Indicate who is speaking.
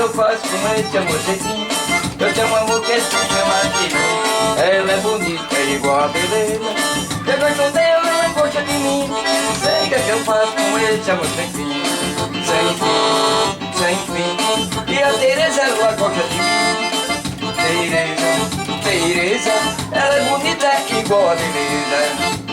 Speaker 1: eu faço com esse amor sem fim? Eu tenho um amor que se chama de mim. Ela é bonita, é igual a beleza. Eu gosto dela, ela gosta de mim. Sei o que eu faço com esse amor sem fim. Sem fim, sem fim. E a Tereza, ela gosta de mim. Tereza, Tereza, ela é bonita, igual a beleza.